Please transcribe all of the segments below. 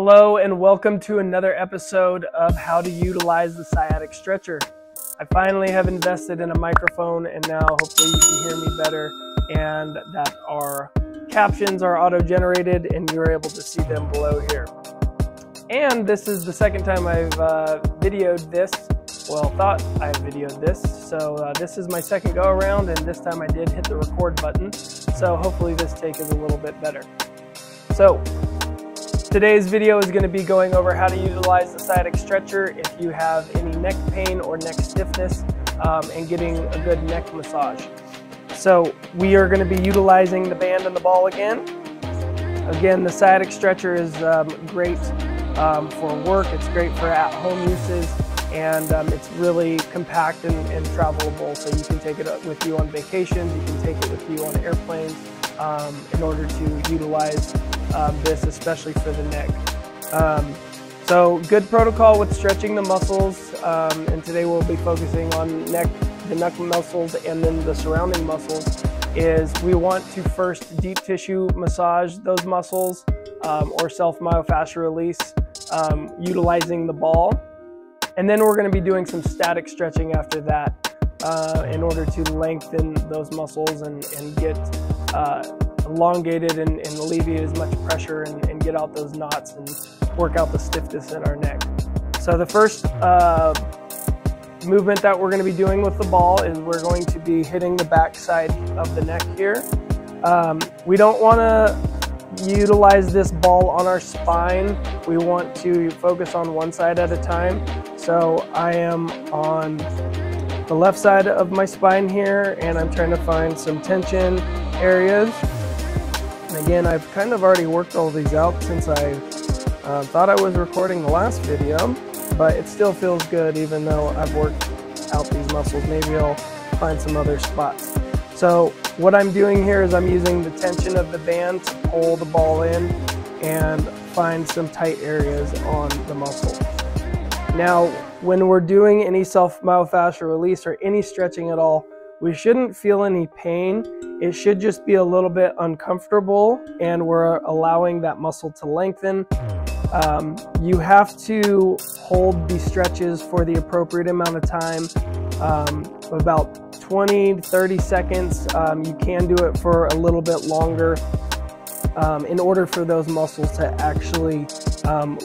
Hello and welcome to another episode of how to utilize the sciatic stretcher. I finally have invested in a microphone and now hopefully you can hear me better and that our captions are auto-generated and you're able to see them below here. And this is the second time I've videoed this, well thought I videoed this, so this is my second go around and this time I did hit the record button, so hopefully this take is a little bit better. So today's video is going to be going over how to utilize the sciatic stretcher if you have any neck pain or neck stiffness and getting a good neck massage. So we are going to be utilizing the band and the ball again. Again, the sciatic stretcher is great for work, it's great for at-home uses, and it's really compact and travelable, so you can take it with you on vacations, you can take it with you on airplanes in order to utilize this, especially for the neck. So good protocol with stretching the muscles, and today we'll be focusing on the neck muscles and then the surrounding muscles. Is we want to first deep tissue massage those muscles or self-myofascial release utilizing the ball, and then we're going to be doing some static stretching after that in order to lengthen those muscles and get elongated and alleviate as much pressure and get out those knots and work out the stiffness in our neck. So the first movement that we're going to be doing with the ball is we're going to be hitting the back side of the neck here. We don't want to utilize this ball on our spine. We want to focus on one side at a time. So I am on the left side of my spine here and I'm trying to find some tension areas. And again, I've kind of already worked all these out since I thought I was recording the last video, but it still feels good even though I've worked out these muscles. Maybe I'll find some other spots. So what I'm doing here is I'm using the tension of the band to pull the ball in and find some tight areas on the muscle. Now, when we're doing any self-myofascial release or any stretching at all, we shouldn't feel any pain. It should just be a little bit uncomfortable and we're allowing that muscle to lengthen. You have to hold these stretches for the appropriate amount of time, about 20 to 30 seconds. You can do it for a little bit longer in order for those muscles to actually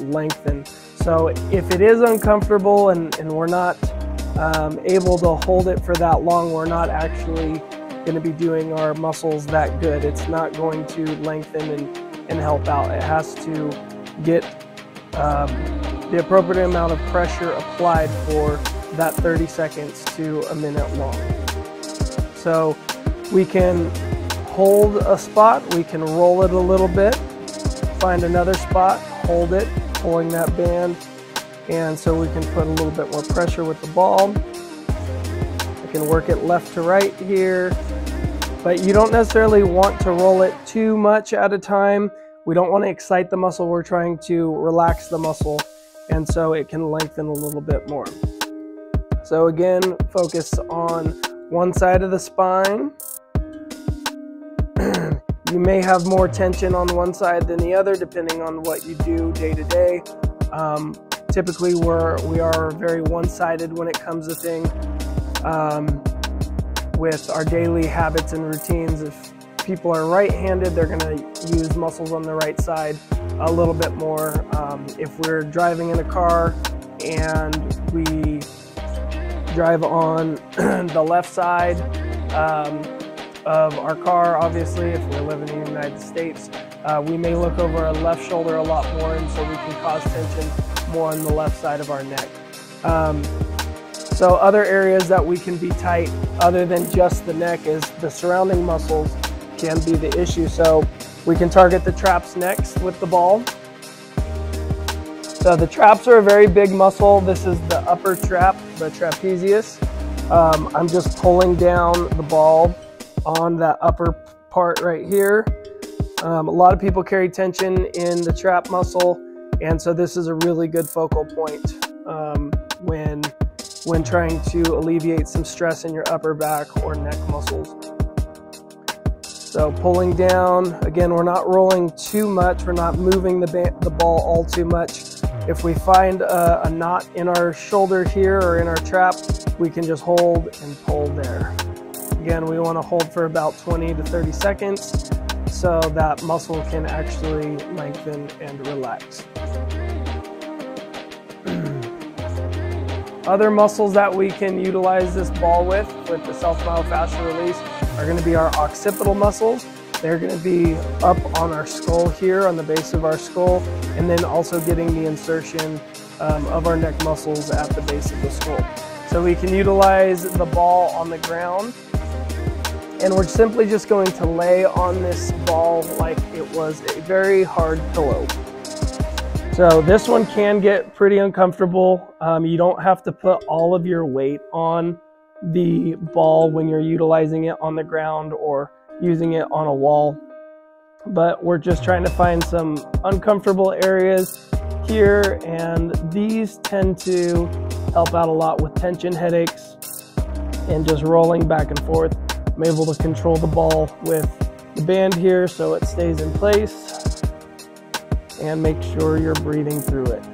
lengthen. So if it is uncomfortable and we're not able to hold it for that long, we're not actually going to be doing our muscles that good. It's not going to lengthen and help out. It has to get the appropriate amount of pressure applied for that 30 seconds to a minute long. So we can hold a spot, we can roll it a little bit, find another spot, hold it, pulling that band, and so we can put a little bit more pressure with the ball. I can work it left to right here, but you don't necessarily want to roll it too much at a time. We don't want to excite the muscle, we're trying to relax the muscle, and so it can lengthen a little bit more. So again, focus on one side of the spine. You may have more tension on one side than the other depending on what you do day to day. Typically we are very one-sided when it comes to things with our daily habits and routines. If people are right-handed, they're going to use muscles on the right side a little bit more. If we're driving in a car and we drive on the left side of our car, obviously if we're living in the United States, we may look over our left shoulder a lot more, and so we can cause tension more on the left side of our neck. So other areas that we can be tight other than just the neck is the surrounding muscles can be the issue. So we can target the traps next with the ball. So the traps are a very big muscle. This is the upper trap, the trapezius. I'm just pulling down the ball on that upper part right here. A lot of people carry tension in the trap muscle, and so this is a really good focal point when trying to alleviate some stress in your upper back or neck muscles. So pulling down, again, we're not rolling too much, we're not moving the ball all too much. If we find a knot in our shoulder here or in our trap, we can just hold and pull there. Again, we want to hold for about 20 to 30 seconds so that muscle can actually lengthen and relax. Other muscles that we can utilize this ball with the self-myofascial release are going to be our occipital muscles. They're going to be up on our skull here, on the base of our skull, and then also getting the insertion of our neck muscles at the base of the skull. So we can utilize the ball on the ground, and we're simply just going to lay on this ball like it was a very hard pillow. So this one can get pretty uncomfortable. You don't have to put all of your weight on the ball when you're utilizing it on the ground or using it on a wall, but we're just trying to find some uncomfortable areas here, and these tend to help out a lot with tension headaches and just rolling back and forth. I'm able to control the ball with the band here so it stays in place, and make sure you're breathing through it.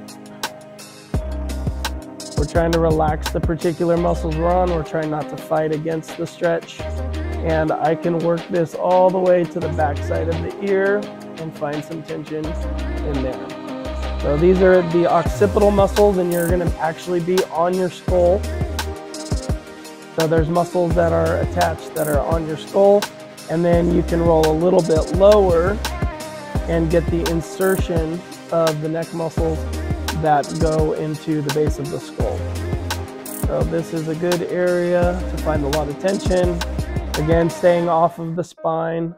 We're trying to relax the particular muscles we're on. We're trying not to fight against the stretch. And I can work this all the way to the back side of the ear and find some tension in there. So these are the occipital muscles, and you're going to actually be on your skull. So there's muscles that are attached that are on your skull, and then you can roll a little bit lower and get the insertion of the neck muscles that go into the base of the skull. So this is a good area to find a lot of tension. Again, staying off of the spine,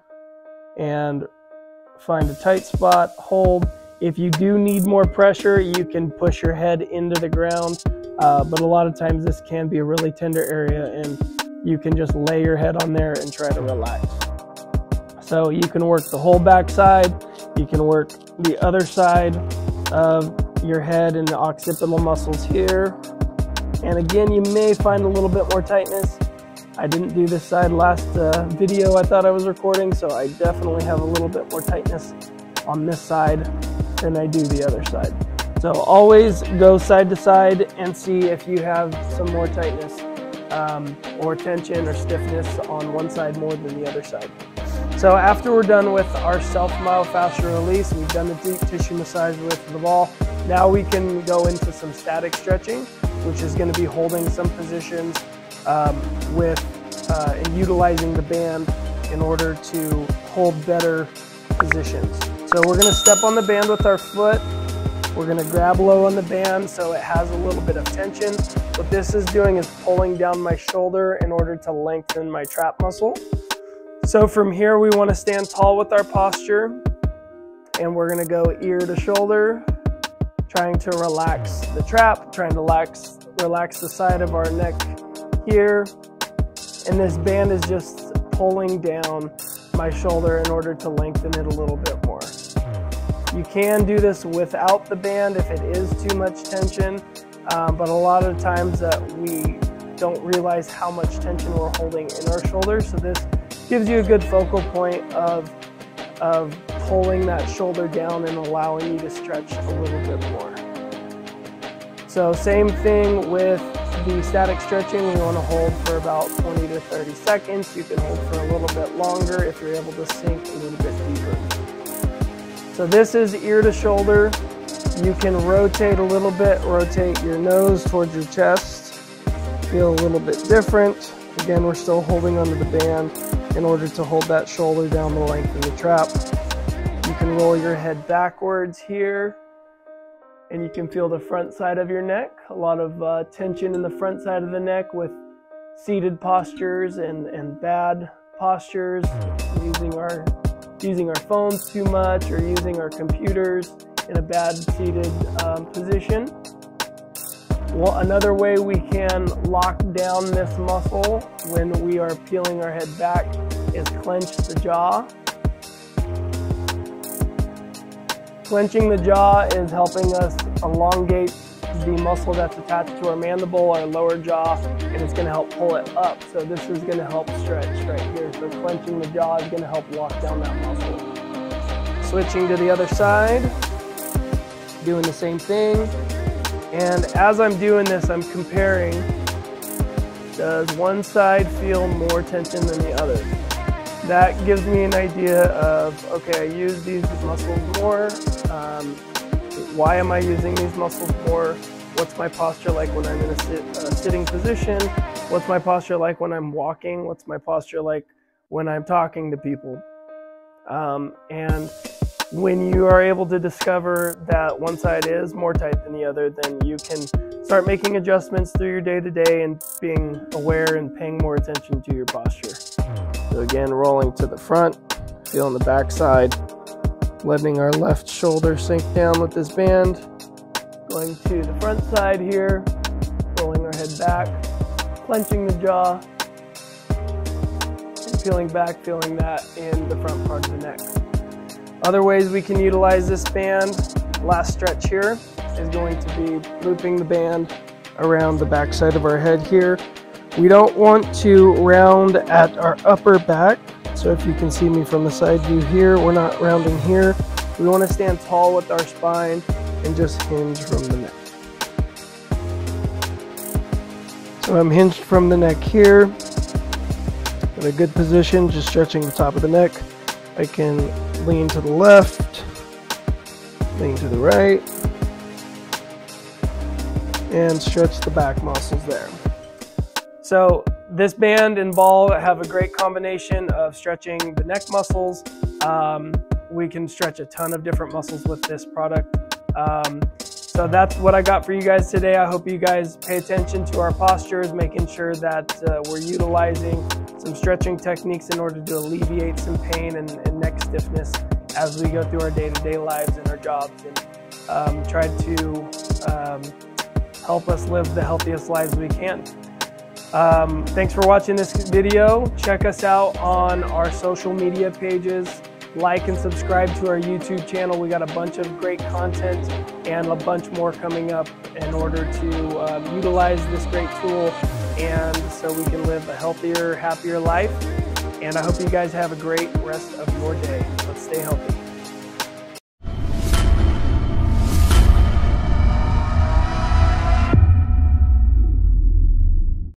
and find a tight spot, hold. If you do need more pressure, you can push your head into the ground, but a lot of times this can be a really tender area, and you can just lay your head on there and try to relax. So you can work the whole back side, you can work the other side of your head and the occipital muscles here. And again, you may find a little bit more tightness. I didn't do this side last video I thought I was recording, so I definitely have a little bit more tightness on this side than I do the other side. So always go side to side and see if you have some more tightness or tension or stiffness on one side more than the other side. So after we're done with our self-myofascial release, we've done the deep tissue massage with the ball, now we can go into some static stretching, which is going to be holding some positions and utilizing the band in order to hold better positions. So we're going to step on the band with our foot. We're going to grab low on the band so it has a little bit of tension. What this is doing is pulling down my shoulder in order to lengthen my trap muscle. So from here, we want to stand tall with our posture, and we're going to go ear to shoulder, trying to relax the trap, trying to relax the side of our neck here. And this band is just pulling down my shoulder in order to lengthen it a little bit more. You can do this without the band if it is too much tension, but a lot of times we don't realize how much tension we're holding in our shoulder. So this gives you a good focal point of pulling that shoulder down and allowing you to stretch a little bit more. So same thing with the static stretching. We want to hold for about 20 to 30 seconds. You can hold for a little bit longer if you're able to sink a little bit deeper. So this is ear to shoulder. You can rotate a little bit, rotate your nose towards your chest. Feel a little bit different. Again, we're still holding onto the band in order to hold that shoulder down the length of the trap. You can roll your head backwards here, and you can feel the front side of your neck. A lot of tension in the front side of the neck with seated postures and bad postures, using our phones too much or using our computers in a bad seated position. Well, another way we can lock down this muscle when we are peeling our head back is clench the jaw. Clenching the jaw is helping us elongate the muscle that's attached to our mandible, our lower jaw, and it's going to help pull it up. So this is going to help stretch right here. So clenching the jaw is going to help lock down that muscle. Switching to the other side, doing the same thing. And as I'm doing this, I'm comparing, does one side feel more tension than the other? That gives me an idea of, okay, I use these muscles more. Why am I using these muscles more? What's my posture like when I'm in a sitting position? What's my posture like when I'm walking? What's my posture like when I'm talking to people? And when you are able to discover that one side is more tight than the other, then you can start making adjustments through your day-to-day and being aware and paying more attention to your posture. So again, rolling to the front, feeling the back side, letting our left shoulder sink down with this band, going to the front side here, rolling our head back, clenching the jaw, and peeling back, feeling that in the front part of the neck. Other ways we can utilize this band, last stretch here, is going to be looping the band around the back side of our head here. We don't want to round at our upper back. So if you can see me from the side view here, we're not rounding here. We want to stand tall with our spine and just hinge from the neck. So I'm hinged from the neck here. In a good position, just stretching the top of the neck. I can lean to the left, lean to the right, and stretch the back muscles there. So this band and ball have a great combination of stretching the neck muscles. We can stretch a ton of different muscles with this product. So that's what I got for you guys today. I hope you guys pay attention to our postures, making sure that we're utilizing some stretching techniques in order to alleviate some pain and neck stiffness as we go through our day-to-day lives and our jobs, and try to help us live the healthiest lives we can. Thanks for watching this video. Check us out on our social media pages. Like and subscribe to our YouTube channel. We got a bunch of great content and a bunch more coming up in order to utilize this great tool, and so we can live a healthier, happier life. And I hope you guys have a great rest of your day. Let's stay healthy.